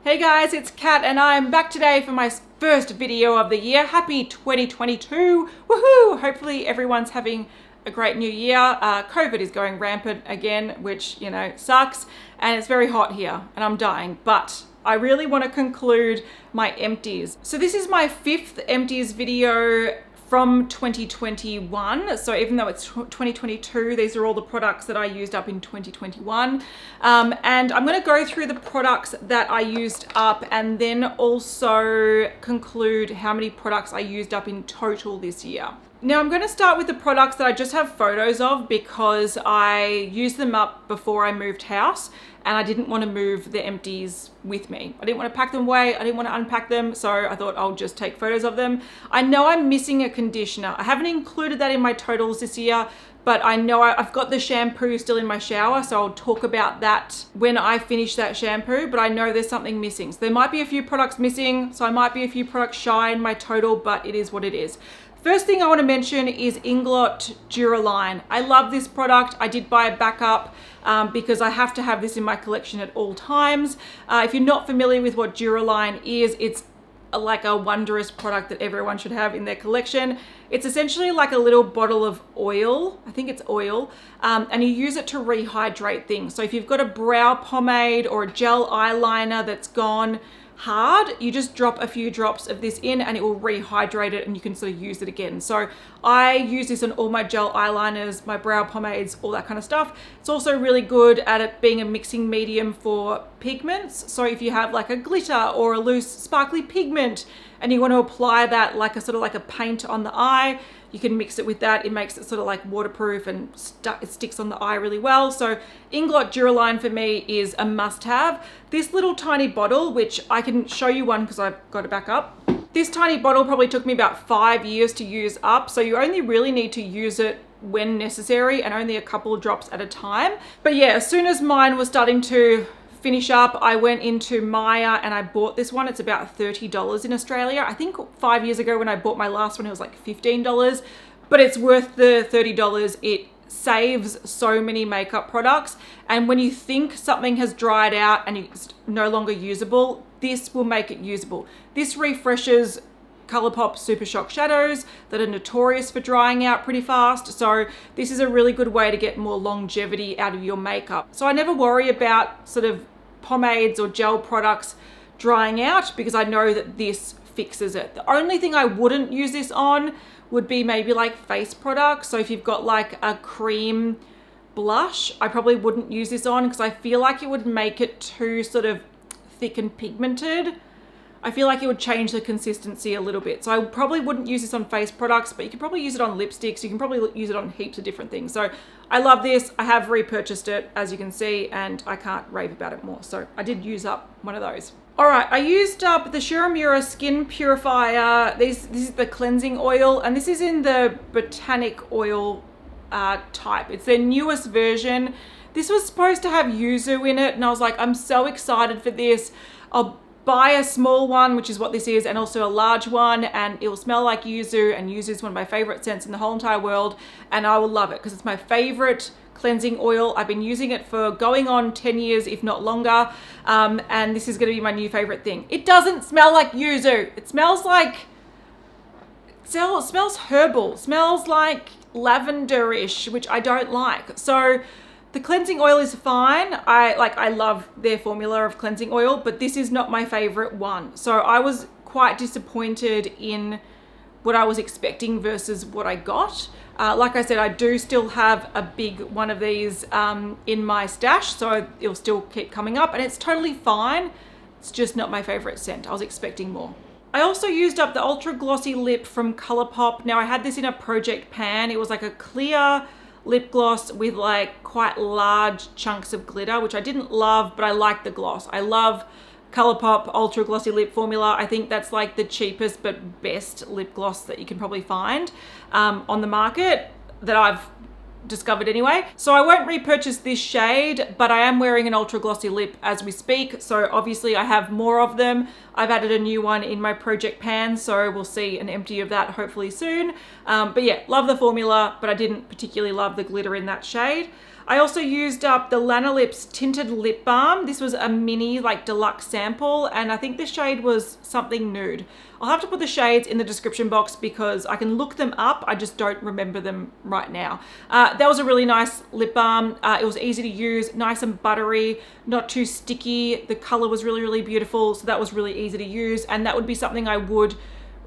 Hey guys, it's Kat and I'm back today for my first video of the year. Happy 2022, woohoo! Hopefully everyone's having a great new year. COVID is going rampant again, which, you know, sucks, and it's very hot here and I'm dying, but I really want to conclude my empties. So this is my 5th empties video from 2021. So even though it's 2022, these are all the products that I used up in 2021. And I'm going to go through the products that I used up and then also conclude how many products I used up in total this year. Now I'm going to start with the products that I just have photos of because I used them up before I moved house and I didn't want to move the empties with me. I didn't want to pack them away. I didn't want to unpack them. So I thought I'll just take photos of them. I know I'm missing a conditioner. I haven't included that in my totals this year, but I know I've got the shampoo still in my shower. So I'll talk about that when I finish that shampoo, but I know there's something missing. So there might be a few products missing. So I might be a few products shy in my total, but it is what it is. First thing I want to mention is Inglot Duraline. I love this product. I did buy a backup because I have to have this in my collection at all times. If you're not familiar with what Duraline is, it's like a wondrous product that everyone should have in their collection. It's essentially like a little bottle of oil. I think it's oil. And you use it to rehydrate things. So if you've got a brow pomade or a gel eyeliner that's gone hard, you just drop a few drops of this in and it will rehydrate it and you can sort of use it again. So I use this on all my gel eyeliners, my brow pomades, all that kind of stuff. It's also really good at it being a mixing medium for pigments. So if you have like a glitter or a loose sparkly pigment and you want to apply that like a sort of like a paint on the eye, you can mix it with that. It makes it sort of like waterproof and it sticks on the eye really well. So Inglot Duraline for me is a must-have. This little tiny bottle, which I can show you one because I've got it back up. This tiny bottle probably took me about 5 years to use up. So you only really need to use it when necessary and only a couple of drops at a time. But yeah, as soon as mine was starting to finish up, I went into Maya and I bought this one. It's about $30 in Australia. I think 5 years ago when I bought my last one, it was like $15, but it's worth the $30. It saves so many makeup products. And when you think something has dried out and it's no longer usable, this will make it usable. This refreshes Colourpop Super Shock shadows that are notorious for drying out pretty fast. So this is a really good way to get more longevity out of your makeup. So I never worry about sort of pomades or gel products drying out because I know that this fixes it. The only thing I wouldn't use this on would be maybe like face products. So if you've got like a cream blush, I probably wouldn't use this on because I feel like it would make it too sort of thick and pigmented. I feel like it would change the consistency a little bit. So I probably wouldn't use this on face products, but you can probably use it on lipsticks. You can probably use it on heaps of different things. So I love this. I have repurchased it, as you can see, and I can't rave about it more. So I did use up one of those. All right, I used up the Uemura Skin Purifier. This is the cleansing oil, and this is in the Botanic oil type. It's their newest version. This was supposed to have yuzu in it, and I was like, I'm so excited for this. I'll buy a small one, which is what this is, and also a large one, and it will smell like yuzu, and yuzu is one of my favorite scents in the whole entire world, and I will love it because it's my favorite cleansing oil. I've been using it for going on 10 years, if not longer, and this is going to be my new favorite thing. It doesn't smell like yuzu. It smells like, it smells herbal. It smells like lavenderish, which I don't like. So the cleansing oil is fine. I love their formula of cleansing oil, but this is not my favorite one. So I was quite disappointed in what I was expecting versus what I got. Like I said, I do still have a big one of these in my stash, so it'll still keep coming up and it's totally fine. It's just not my favorite scent. I was expecting more. I also used up the Ultra Glossy Lip from Colourpop. Now I had this in a project pan. It was like a clear lip gloss with like quite large chunks of glitter, which I didn't love, but I like the gloss. I love Colourpop Ultra Glossy Lip Formula. I think that's like the cheapest but best lip gloss that you can probably find on the market that I've discovered anyway. So I won't repurchase this shade, but I am wearing an ultra glossy lip as we speak. So obviously I have more of them. I've added a new one in my project pan, so we'll see an empty of that hopefully soon. But yeah, love the formula, but I didn't particularly love the glitter in that shade. I also used up the Lanolips Tinted Lip Balm. This was a mini like deluxe sample, and I think the shade was something nude. I'll have to put the shades in the description box because I can look them up. I just don't remember them right now. That was a really nice lip balm. It was easy to use, nice and buttery, not too sticky. The color was really, really beautiful. So that was really easy to use. And that would be something I would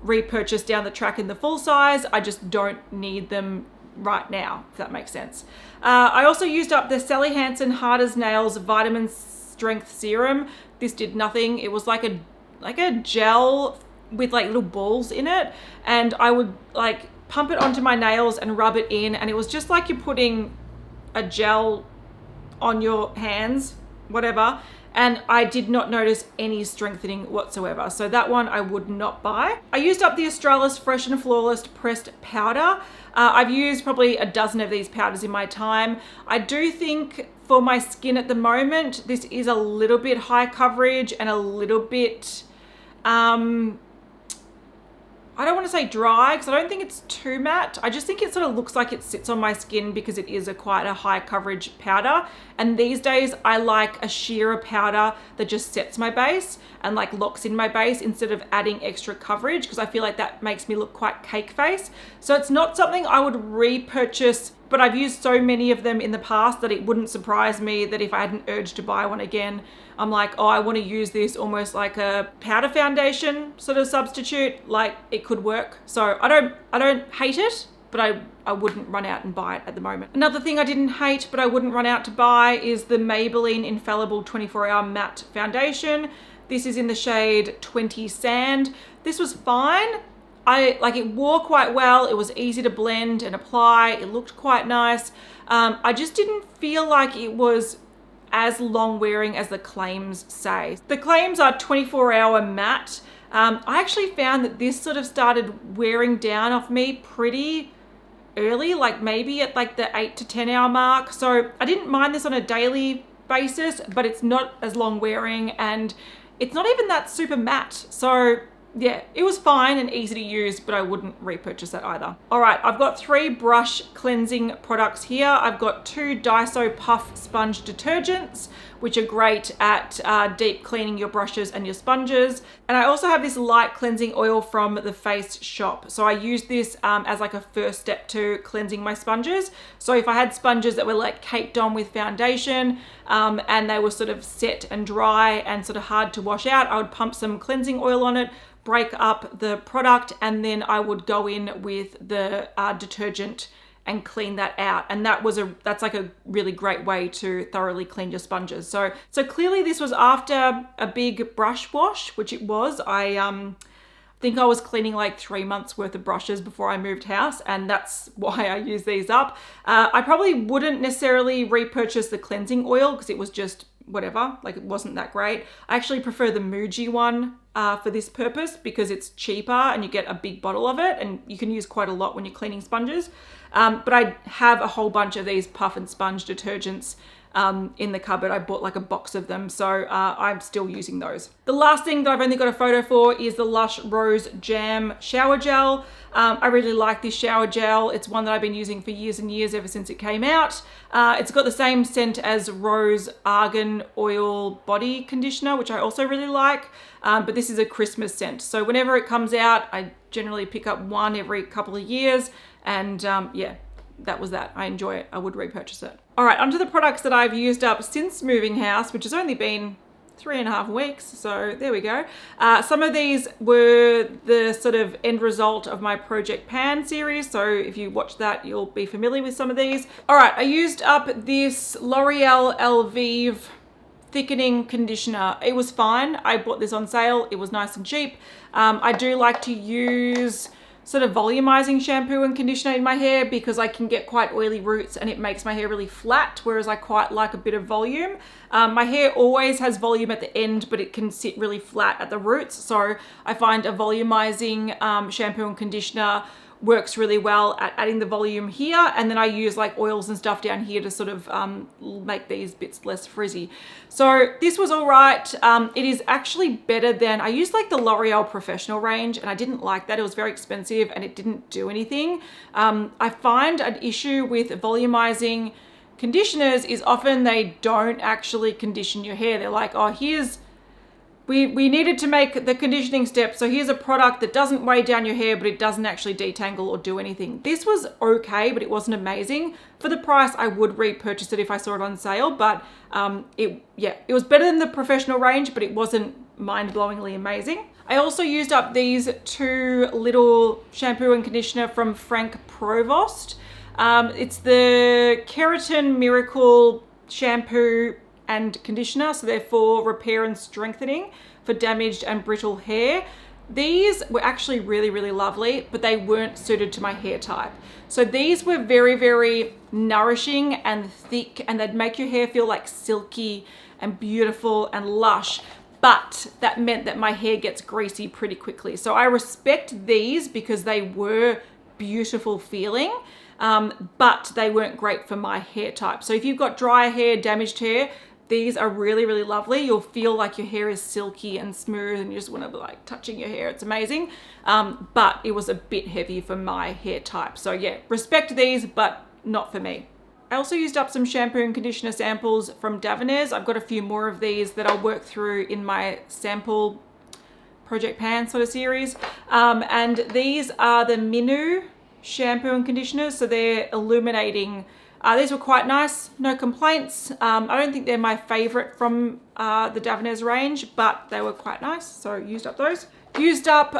repurchase down the track in the full size. I just don't need them right now, if that makes sense. I also used up the Sally Hansen Hard as Nails Vitamin Strength Serum. This did nothing. It was like a gel with like little balls in it, and I would like pump it onto my nails and rub it in, and it was just like you're putting a gel on your hands, whatever, and I did not notice any strengthening whatsoever. So that one I would not buy. I used up the Australis Fresh and Flawless Pressed Powder. I've used probably a dozen of these powders in my time. I do think for my skin at the moment, this is a little bit high coverage and a little bit, I don't want to say dry because I don't think it's too matte. I just think it sort of looks like it sits on my skin because it is quite a high coverage powder. And these days I like a sheerer powder that just sets my base and like locks in my base instead of adding extra coverage, because I feel like that makes me look quite cake face. So it's not something I would repurchase, but I've used so many of them in the past that it wouldn't surprise me that if I had an urge to buy one again, I'm like, oh, I want to use this almost like a powder foundation sort of substitute. Like it could work. So I don't hate it, but I wouldn't run out and buy it at the moment. Another thing I didn't hate, but I wouldn't run out to buy is the Maybelline Infallible 24-Hour Matte Foundation. This is in the shade 20 Sand. This was fine. It wore quite well. It was easy to blend and apply. It looked quite nice. I just didn't feel like it was as long wearing as the claims say. The claims are 24-hour matte. I actually found that this sort of started wearing down off me pretty early, like maybe at like the 8 to 10 hour mark. So I didn't mind this on a daily basis, but it's not as long wearing and it's not even that super matte. So yeah, it was fine and easy to use, but I wouldn't repurchase that either. All right, I've got 3 brush cleansing products here. I've got 2 Daiso Puff Sponge Detergents, which are great at deep cleaning your brushes and your sponges. And I also have this light cleansing oil from the Face Shop. So I use this as like a first step to cleansing my sponges. So if I had sponges that were like caked on with foundation and they were sort of set and dry and sort of hard to wash out, I would pump some cleansing oil on it, break up the product, and then I would go in with the detergent and clean that out. And that's like a really great way to thoroughly clean your sponges. So clearly this was after a big brush wash, which it was. I think I was cleaning like 3 months worth of brushes before I moved house, and that's why I use these up. I probably wouldn't necessarily repurchase the cleansing oil because it was just whatever, like it wasn't that great. I actually prefer the Muji one for this purpose because it's cheaper and you get a big bottle of it and you can use quite a lot when you're cleaning sponges. But I have a whole bunch of these puff and sponge detergents in the cupboard. I bought like a box of them, so I'm still using those. The last thing that I've only got a photo for is the Lush Rose Jam Shower Gel. I really like this shower gel. It's one that I've been using for years and years, ever since it came out. It's got the same scent as Rose Argan Oil Body Conditioner, which I also really like, but this is a Christmas scent. So whenever it comes out, I generally pick up one every couple of years, and yeah, that was that. I enjoy it. I would repurchase it. All right, onto the products that I've used up since moving house, which has only been 3.5 weeks. So there we go. Some of these were the sort of end result of my Project Pan series. So if you watch that, you'll be familiar with some of these. All right, I used up this L'Oreal Elvive thickening conditioner. It was fine. I bought this on sale. It was nice and cheap. I do like to use sort of volumizing shampoo and conditioner in my hair because I can get quite oily roots and it makes my hair really flat, whereas I quite like a bit of volume. My hair always has volume at the end, but it can sit really flat at the roots. So I find a volumizing shampoo and conditioner works really well at adding the volume here, and then I use like oils and stuff down here to sort of make these bits less frizzy. So this was all right. It is actually better than, I used like the L'Oreal Professional range and I didn't like that. It was very expensive and it didn't do anything. I find an issue with volumizing conditioners is often they don't actually condition your hair. They're like, oh, we needed to make the conditioning step, so here's a product that doesn't weigh down your hair, but it doesn't actually detangle or do anything. This was okay, but it wasn't amazing. For the price, I would repurchase it if I saw it on sale, but it was better than the professional range, but it wasn't mind-blowingly amazing. I also used up these two little shampoo and conditioner from Franck Provost. It's the Keratin Miracle shampoo and conditioner, so they're for repair and strengthening for damaged and brittle hair. These were actually really, really lovely, but they weren't suited to my hair type. So these were very, very nourishing and thick, and they'd make your hair feel like silky and beautiful and lush, but that meant that my hair gets greasy pretty quickly. So I respect these because they were beautiful feeling, but they weren't great for my hair type. So if you've got dry hair, damaged hair, these are really, really lovely. You'll feel like your hair is silky and smooth and you just want to be like touching your hair. It's amazing. But it was a bit heavy for my hair type. So yeah, respect these, but not for me. I also used up some shampoo and conditioner samples from Davines. I've got a few more of these that I'll work through in my sample Project Pan sort of series. And these are the Minu shampoo and conditioners. So they're illuminating. These were quite nice, no complaints. I don't think they're my favorite from the Davines range, but they were quite nice, so used up those. Used up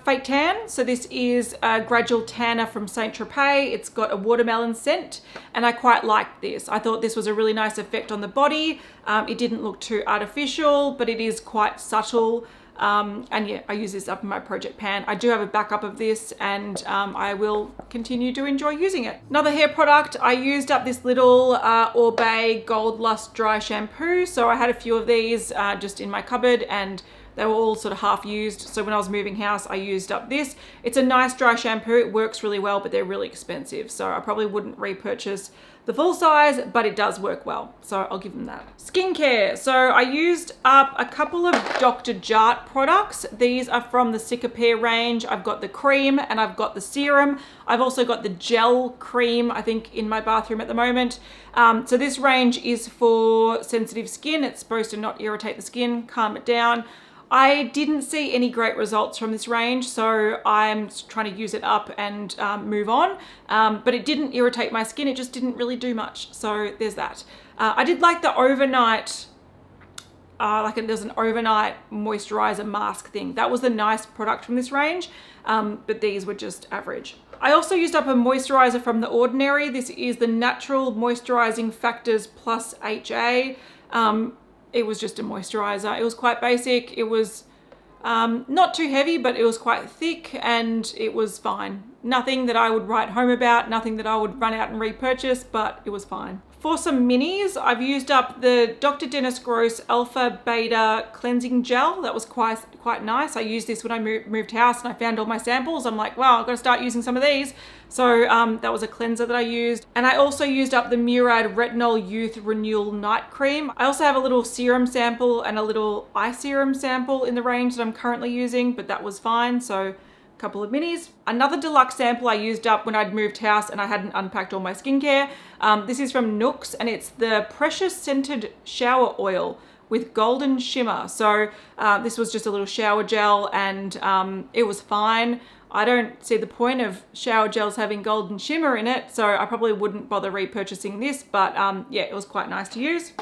Fake Tan. So this is a Gradual Tanner from Saint Tropez. It's got a watermelon scent, and I quite liked this. I thought this was a really nice effect on the body. It didn't look too artificial, but it is quite subtle. And yeah, I use this up in my Project Pan. I do have a backup of this, and I will continue to enjoy using it. Another hair product, I used up this little Orbee Gold Lust dry shampoo. So I had a few of these just in my cupboard, and they were all sort of half used. So when I was moving house, I used up this. It's a nice dry shampoo. It works really well, but they're really expensive. So I probably wouldn't repurchase the full size, but it does work well. So I'll give them that. Skincare. So I used up a couple of Dr. Jart products. These are from the Colourpop range. I've got the cream and I've got the serum. I've also got the gel cream, I think, in my bathroom at the moment. So this range is for sensitive skin. It's supposed to not irritate the skin, calm it down. I didn't see any great results from this range, so I'm trying to use it up and move on. But it didn't irritate my skin, it just didn't really do much. So there's that. I did like the overnight, there's an overnight moisturizer mask thing. That was the nice product from this range, but these were just average. I also used up a moisturizer from The Ordinary. This is the Natural Moisturizing Factors Plus HA. It was just a moisturizer. It was quite basic. It was not too heavy, but it was quite thick, and it was fine. Nothing that I would write home about, nothing that I would run out and repurchase, but it was fine. For some minis, I've used up the Dr. Dennis Gross Alpha Beta Cleansing Gel. That was quite nice. I used this when I moved house and I found all my samples. I'm like, wow, I've got to start using some of these. So that was a cleanser that I used. And I also used up the Murad Retinol Youth Renewal Night Cream. I also have a little serum sample and a little eye serum sample in the range that I'm currently using, but that was fine. So couple of minis. Another deluxe sample I used up when I'd moved house and I hadn't unpacked all my skincare. This is from Nooks, and it's the Precious Scented Shower Oil with golden shimmer. So this was just a little shower gel, and it was fine. I don't see the point of shower gels having golden shimmer in it, so I probably wouldn't bother repurchasing this, but yeah, it was quite nice to use.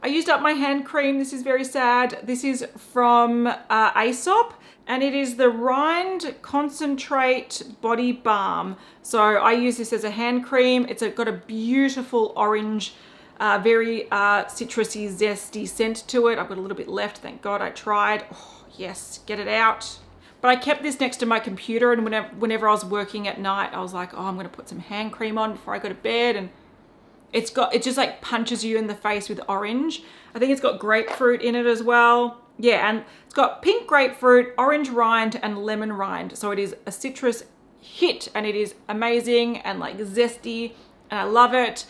I used up my hand cream. This is very sad. This is from Aesop, and it is the Rind Concentrate Body Balm. So I use this as a hand cream. It's got a beautiful orange, very citrusy, zesty scent to it. I've got a little bit left, thank God I tried. Oh, yes, get it out. But I kept this next to my computer, and whenever I was working at night, I was like, oh, I'm gonna put some hand cream on before I go to bed, and it just like punches you in the face with orange. I think it's got grapefruit in it as well. Yeah, and it's got pink grapefruit, orange rind, and lemon rind. So it is a citrus hit, and it is amazing and like zesty, and I love it.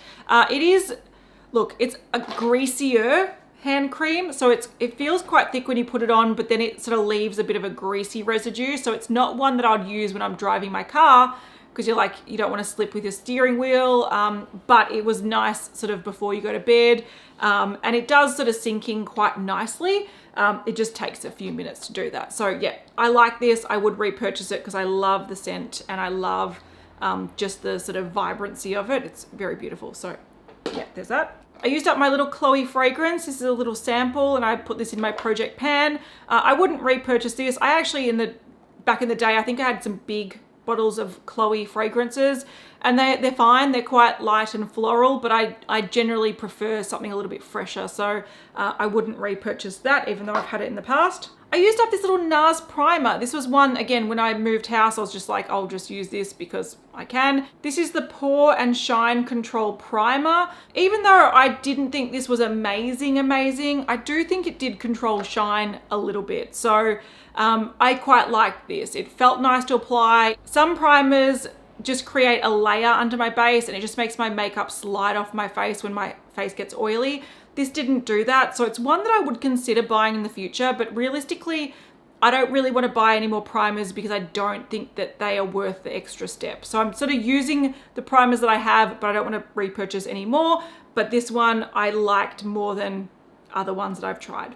Look, it's a greasier hand cream, so it feels quite thick when you put it on, but then it sort of leaves a bit of a greasy residue. So it's not one that I'd use when I'm driving my car, because you don't want to slip with your steering wheel, but it was nice sort of before you go to bed, and it does sort of sink in quite nicely. It just takes a few minutes to do that. So yeah, I like this. I would repurchase it because I love the scent and I love just the sort of vibrancy of it. It's very beautiful. So yeah, there's that. I used up my little Chloe fragrance. This is a little sample and I put this in my project pan. I wouldn't repurchase this. I actually, back in the day, I think I had some big bottles of Chloe fragrances and they're fine. They're quite light and floral, but I generally prefer something a little bit fresher. So I wouldn't repurchase that, even though I've had it in the past. I used up this little NARS primer. This was one, again, when I moved house, I was just like, I'll just use this because I can. This is the Pore and Shine Control Primer. Even though I didn't think this was amazing, I do think it did control shine a little bit. So I quite liked this. It felt nice to apply. Some primers just create a layer under my base and it just makes my makeup slide off my face when my face gets oily. This didn't do that, so it's one that I would consider buying in the future, but realistically, I don't really want to buy any more primers because I don't think that they are worth the extra step. So I'm sort of using the primers that I have, but I don't want to repurchase any more. But this one I liked more than other ones that I've tried.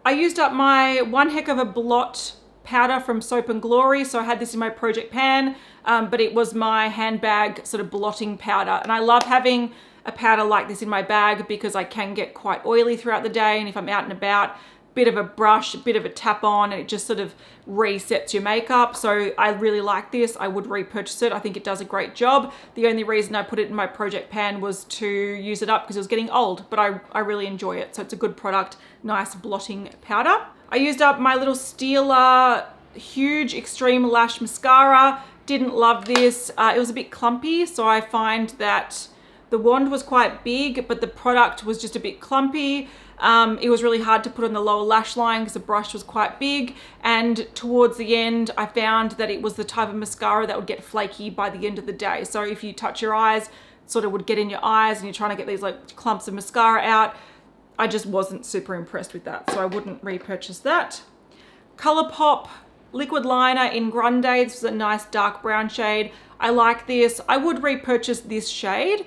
I used up my One Heck of a Blot powder from Soap and Glory. So I had this in my project pan, but it was my handbag sort of blotting powder. And I love having a powder like this in my bag because I can get quite oily throughout the day. And if I'm out and about, bit of a brush, a bit of a tap on, and it just sort of resets your makeup. So I really like this. I would repurchase it. I think it does a great job. The only reason I put it in my project pan was to use it up because it was getting old, but I really enjoy it. So it's a good product, nice blotting powder. I used up my little Stila Huge Extreme Lash Mascara. Didn't love this. It was a bit clumpy, so I find that the wand was quite big, but the product was just a bit clumpy. It was really hard to put on the lower lash line because the brush was quite big. And towards the end, I found that it was the type of mascara that would get flaky by the end of the day. So if you touch your eyes, it sort of would get in your eyes and you're trying to get these like clumps of mascara out. I just wasn't super impressed with that, so I wouldn't repurchase that. Colourpop liquid liner in Grande. This is a nice dark brown shade. I like this. I would repurchase this shade.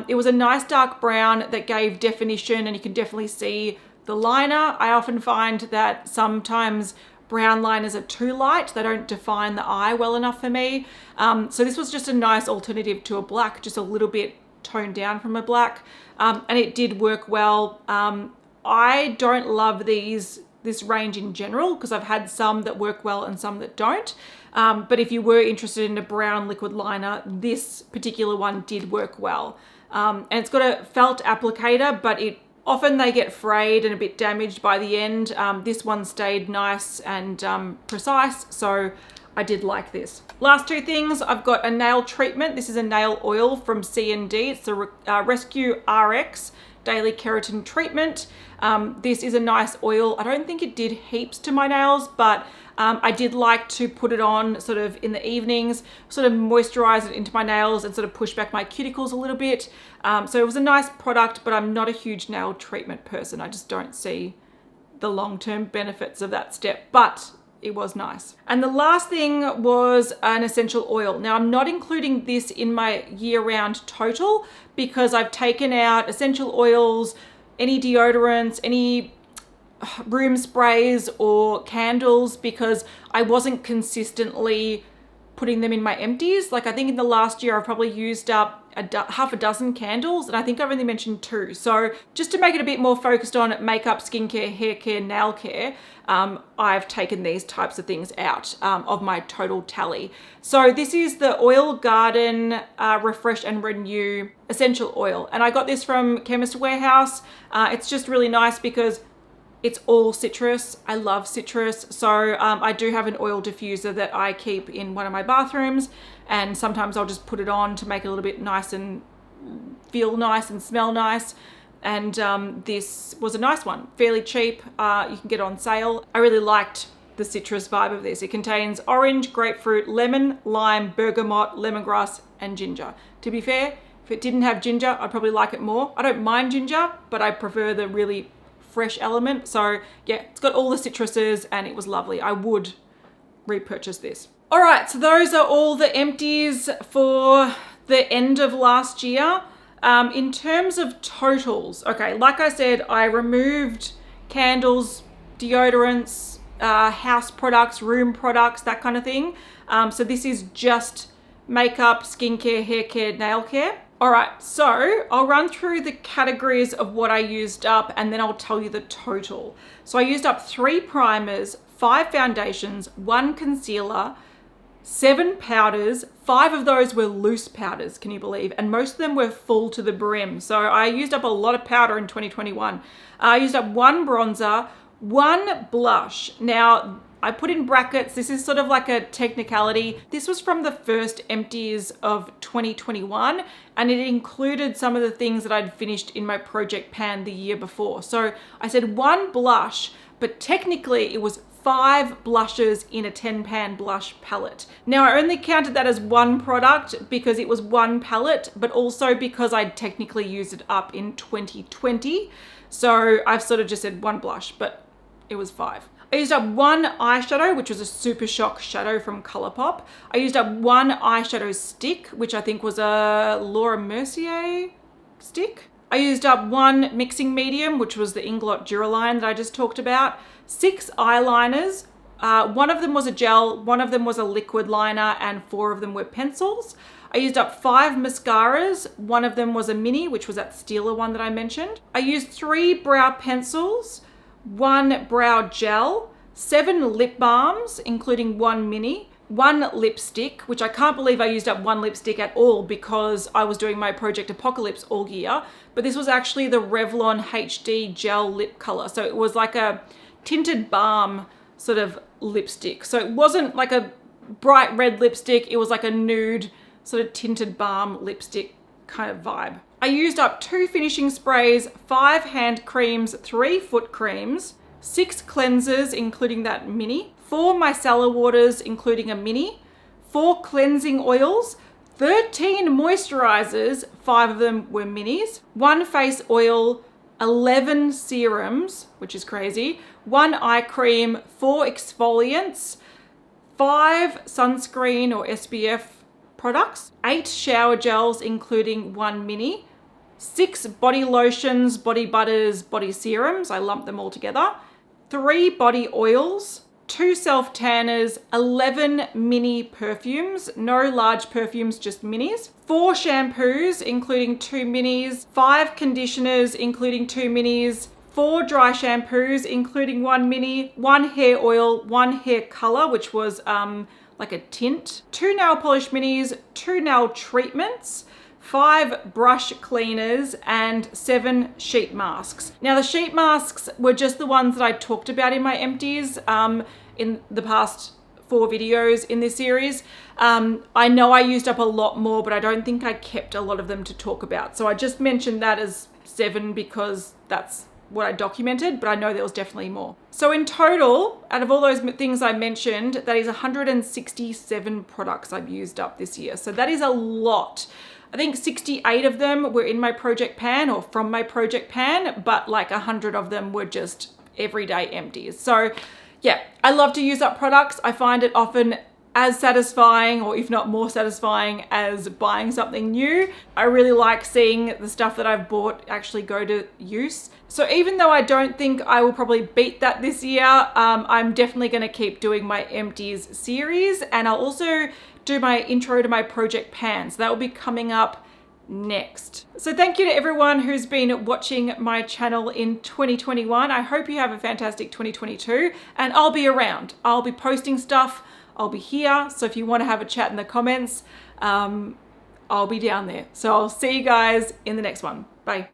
It was a nice dark brown that gave definition and you can definitely see the liner. I often find that sometimes brown liners are too light. They don't define the eye well enough for me. So this was just a nice alternative to a black, just a little bit toned down from a black. And it did work well. I don't love this range in general because I've had some that work well and some that don't. But if you were interested in a brown liquid liner, this particular one did work well. And it's got a felt applicator, but often they get frayed and a bit damaged by the end. This one stayed nice and precise, so I did like this. Last two things, I've got a nail treatment. This is a nail oil from C&D. It's the Rescue RX Daily Keratin Treatment. This is a nice oil. I don't think it did heaps to my nails, but I did like to put it on sort of in the evenings, sort of moisturize it into my nails and sort of push back my cuticles a little bit. So it was a nice product, but I'm not a huge nail treatment person. I just don't see the long-term benefits of that step, but it was nice. And the last thing was an essential oil. Now I'm not including this in my year-round total because I've taken out essential oils, any deodorants, any room sprays or candles because I wasn't consistently putting them in my empties. Like I think in the last year I've probably used up half a dozen candles and I think I've only mentioned 2. So just to make it a bit more focused on makeup, skincare, hair care, nail care, I've taken these types of things out of my total tally. So this is the Oil Garden Refresh and Renew Essential Oil. And I got this from Chemist Warehouse. It's just really nice because it's all citrus. I love citrus. So I do have an oil diffuser that I keep in one of my bathrooms and sometimes I'll just put it on to make it a little bit nice and feel nice and smell nice. And this was a nice one, fairly cheap. You can get it on sale. I really liked the citrus vibe of this. It contains orange, grapefruit, lemon, lime, bergamot, lemongrass, and ginger. To be fair, if it didn't have ginger, I'd probably like it more. I don't mind ginger, but I prefer the really fresh element. So yeah, it's got all the citruses and it was lovely. I would repurchase this. All right, so those are all the empties for the end of last year. In terms of totals, okay, like I said, I removed candles, deodorants, house products, room products, that kind of thing. So this is just makeup, skincare, hair care, nail care. All right, so I'll run through the categories of what I used up and then I'll tell you the total. So I used up 3 primers, 5 foundations, 1 concealer, 7 powders. 5 of those were loose powders, can you believe? And most of them were full to the brim. So I used up a lot of powder in 2021. I used up 1 bronzer, 1 blush. Now, I put in brackets, this is sort of like a technicality. This was from the first empties of 2021, and it included some of the things that I'd finished in my project pan the year before. So I said 1 blush, but technically it was 5 blushes in a 10 pan blush palette. Now I only counted that as 1 product because it was 1 palette, but also because I'd technically used it up in 2020. So I've sort of just said 1 blush, but it was 5. I used up 1 eyeshadow, which was a Super Shock shadow from Colourpop. I used up 1 eyeshadow stick, which I think was a Laura Mercier stick. I used up 1 mixing medium, which was the Inglot Duraline that I just talked about. 6 eyeliners. 1 of them was a gel, 1 of them was a liquid liner, and 4 of them were pencils. I used up 5 mascaras. 1 of them was a mini, which was that Stila one that I mentioned. I used 3 brow pencils, 1 brow gel, 7 lip balms, including 1 mini, 1 lipstick, which I can't believe I used up 1 lipstick at all because I was doing my Project Apocalypse all year. But this was actually the Revlon HD gel lip color. So it was like a tinted balm sort of lipstick. So it wasn't like a bright red lipstick. It was like a nude sort of tinted balm lipstick kind of vibe. I used up 2 finishing sprays, 5 hand creams, 3 foot creams, 6 cleansers, including that mini, 4 micellar waters, including a mini, 4 cleansing oils, 13 moisturizers, 5 of them were minis, 1 face oil, 11 serums, which is crazy, 1 eye cream, 4 exfoliants, 5 sunscreen or SPF products, 8 shower gels, including 1 mini, 6 body lotions, body butters, body serums, I lumped them all together, 3 body oils, 2 self tanners, 11 mini perfumes, no large perfumes, just minis, 4 shampoos, including 2 minis, 5 conditioners, including 2 minis, 4 dry shampoos, including 1 mini, 1 hair oil, 1 hair color, which was like a tint, 2 nail polish minis, 2 nail treatments, 5 brush cleaners, and 7 sheet masks. Now the sheet masks were just the ones that I talked about in my empties in the past 4 videos in this series. I know I used up a lot more, but I don't think I kept a lot of them to talk about. So I just mentioned that as 7 because that's what I documented, but I know there was definitely more. So in total, out of all those things I mentioned, that is 167 products I've used up this year. So that is a lot. I think 68 of them were in my project pan or from my project pan, but like 100 of them were just everyday empties. So yeah, I love to use up products. I find it often as satisfying, or if not more satisfying, as buying something new. I really like seeing the stuff that I've bought actually go to use. So even though I don't think I will probably beat that this year, I'm definitely gonna keep doing my empties series, and I'll also do my intro to my project pan. So that will be coming up next. So thank you to everyone who's been watching my channel in 2021. I hope you have a fantastic 2022, and I'll be around. I'll be posting stuff. I'll be here. So if you want to have a chat in the comments, I'll be down there. So I'll see you guys in the next one. Bye.